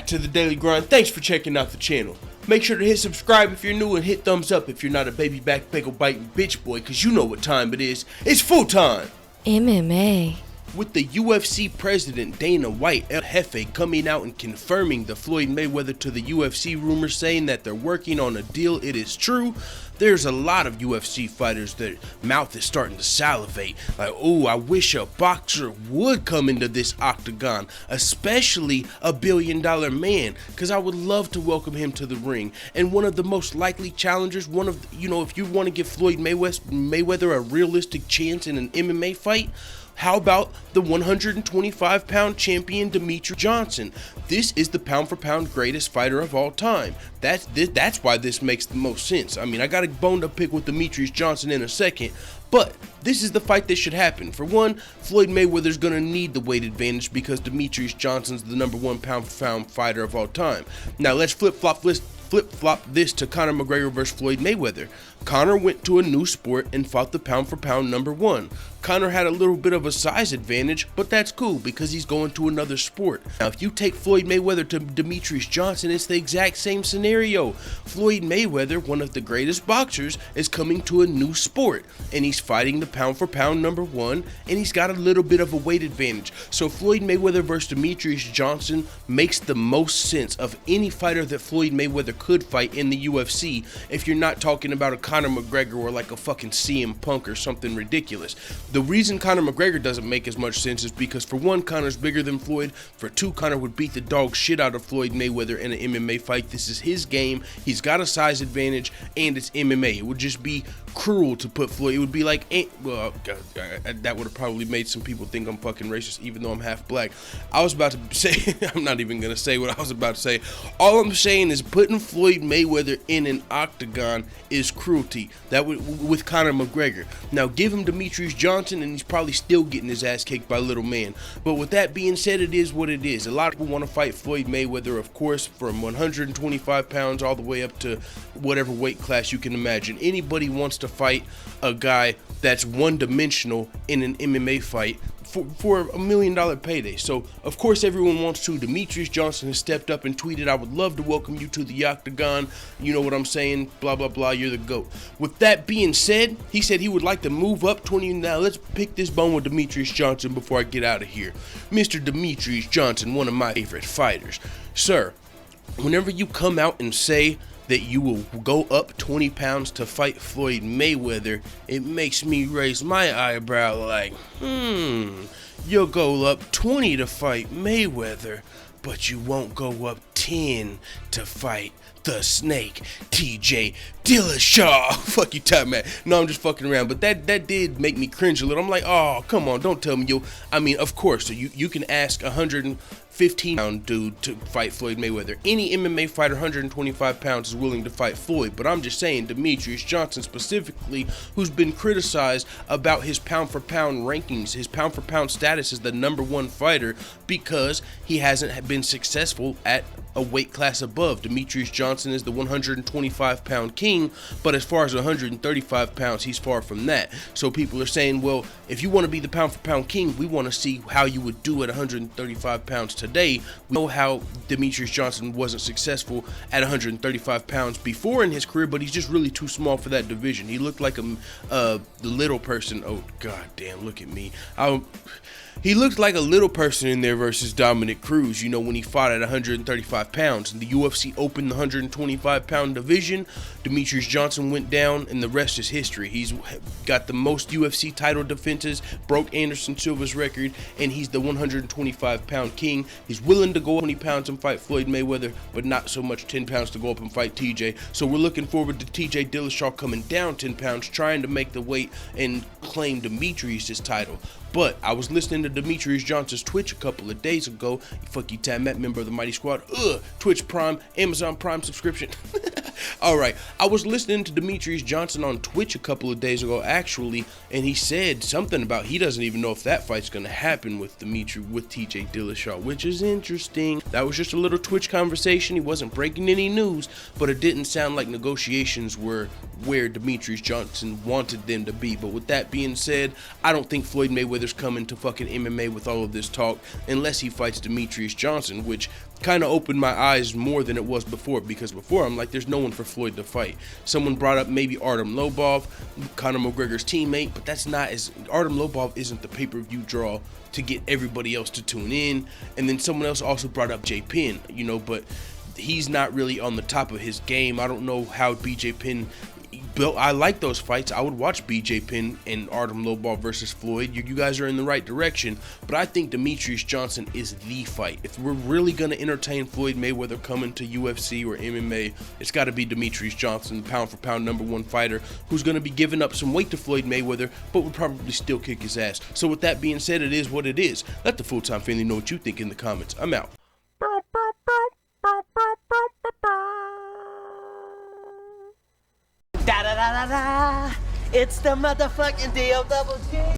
to the Daily Grind. Thanks for checking out the channel. Make sure to hit subscribe if you're new and hit thumbs up if you're not a baby back bagel biting bitch boy, cause you know what time it is. It's full time. MMA. With the UFC president Dana White El Jefe coming out and confirming the Floyd Mayweather to the UFC rumors, saying that they're working on a deal, it is true. There's a lot of UFC fighters that mouth is starting to salivate, like, oh, I wish a boxer would come into this octagon, especially a billion-dollar man, because I would love to welcome him to the ring. And one of the most likely challengers, if you want to give Floyd Mayweather a realistic chance in an MMA fight, how about the 125-pound champion Demetrious Johnson? This is the pound-for-pound greatest fighter of all time. That's why this makes the most sense. I mean, I got a bone to pick with Demetrious Johnson in a second, but this is the fight that should happen. For one, Floyd Mayweather's going to need the weight advantage because Demetrious Johnson's the #1 pound-for-pound fighter of all time. Now, let's flip-flop this to Conor McGregor versus Floyd Mayweather. Conor went to a new sport and fought the pound-for-pound #1. Conor had a little bit of a size advantage, but that's cool because he's going to another sport. Now, if you take Floyd Mayweather to Demetrious Johnson, it's the exact same scenario. Floyd Mayweather, one of the greatest boxers, is coming to a new sport, and he's fighting the pound-for-pound #1, and he's got a little bit of a weight advantage. So Floyd Mayweather versus Demetrious Johnson makes the most sense of any fighter that Floyd Mayweather could fight in the UFC, if you're not talking about a Conor McGregor or like a fucking CM Punk or something ridiculous. The reason Conor McGregor doesn't make as much sense is because, for one, Conor's bigger than Floyd. For two, Conor would beat the dog shit out of Floyd Mayweather in an MMA fight. This is his game. He's got a size advantage, and it's MMA. It would just be cruel to put Floyd. It would be like, well, that would have probably made some people think I'm fucking racist, even though I'm half black. I was about to say, I'm not even gonna say what I was about to say. All I'm saying is putting Floyd Mayweather in an octagon is cruelty. That would with Conor McGregor. Now give him Demetrious Johnson, and he's probably still getting his ass kicked by little man. But with that being said, it is what it is. A lot of people want to fight Floyd Mayweather, of course, from 125 pounds all the way up to whatever weight class you can imagine. Anybody wants to fight a guy that's one-dimensional in an MMA fight for $1 million payday. So of course everyone wants to. Demetrious Johnson has stepped up and tweeted, I would love to welcome you to the octagon. You know what I'm saying? Blah, blah, blah. You're the GOAT. With that being said, he said he would like to move up 20. Now let's pick this bone with Demetrious Johnson before I get out of here. Mr. Demetrious Johnson, one of my favorite fighters. Sir, whenever you come out and say that you will go up 20 pounds to fight Floyd Mayweather, it makes me raise my eyebrow like, you'll go up 20 to fight Mayweather, but you won't go up 10 to fight the Snake, TJ Dillashaw. Fuck you, Top Man. No, I'm just fucking around, but that did make me cringe a little. I'm like, oh, come on, don't tell me of course, so you can ask 115-pound dude to fight Floyd Mayweather. Any MMA fighter 125 pounds is willing to fight Floyd, but I'm just saying Demetrious Johnson specifically, who's been criticized about his pound-for-pound rankings, his pound-for-pound status as the #1 fighter because he hasn't been successful at a weight class above. Demetrious Johnson is the 125-pound king, but as far as 135 pounds, he's far from that. So people are saying, well, if you want to be the pound-for-pound king, we want to see how you would do at 135 pounds today. We know how Demetrious Johnson wasn't successful at 135 pounds before in his career, but he's just really too small for that division. He looked like the little person. Oh, god damn, look at me. He looked like a little person in there versus Dominic Cruz, when he fought at 135 pounds. And the UFC opened the 125-pound division. Demetrious Johnson went down, and the rest is history. He's got the most UFC title defenses, broke Anderson Silva's record, and he's the 125-pound king. He's willing to go 20 pounds and fight Floyd Mayweather, but not so much 10 pounds to go up and fight TJ. So we're looking forward to TJ Dillashaw coming down 10 pounds, trying to make the weight and claim Demetrious' title. But I was listening to Demetrious Johnson's Twitch a couple of days ago. Fuck you, Tam Matt, member of the Mighty Squad. Twitch Prime, Amazon Prime subscription. Alright, I was listening to Demetrious Johnson on Twitch a couple of days ago, actually, and he said something about he doesn't even know if that fight's going to happen with TJ Dillashaw, which is interesting. That was just a little Twitch conversation. He wasn't breaking any news, but it didn't sound like negotiations were where Demetrious Johnson wanted them to be. But with that being said, I don't think Floyd Mayweather's coming to fucking MMA with all of this talk unless he fights Demetrious Johnson, which kind of opened my eyes more than it was before, because before I'm like, there's no one for Floyd to fight. Someone brought up maybe Artem Lobov, Conor McGregor's teammate, but that's not as, Artem Lobov isn't the pay-per-view draw to get everybody else to tune in. And then someone else also brought up J Penn, you know, but he's not really on the top of his game. I don't know how BJ Penn built. I like those fights. I would watch BJ Penn and Artem Lobov versus Floyd. You guys are in the right direction, but I think Demetrious Johnson is the fight. If we're really going to entertain Floyd Mayweather coming to UFC or MMA, it's got to be Demetrious Johnson, pound for pound #1 fighter, who's going to be giving up some weight to Floyd Mayweather, but would probably still kick his ass. So with that being said, it is what it is. Let the full-time family know what you think in the comments. I'm out. Da da da da da. It's the motherfucking DOWG.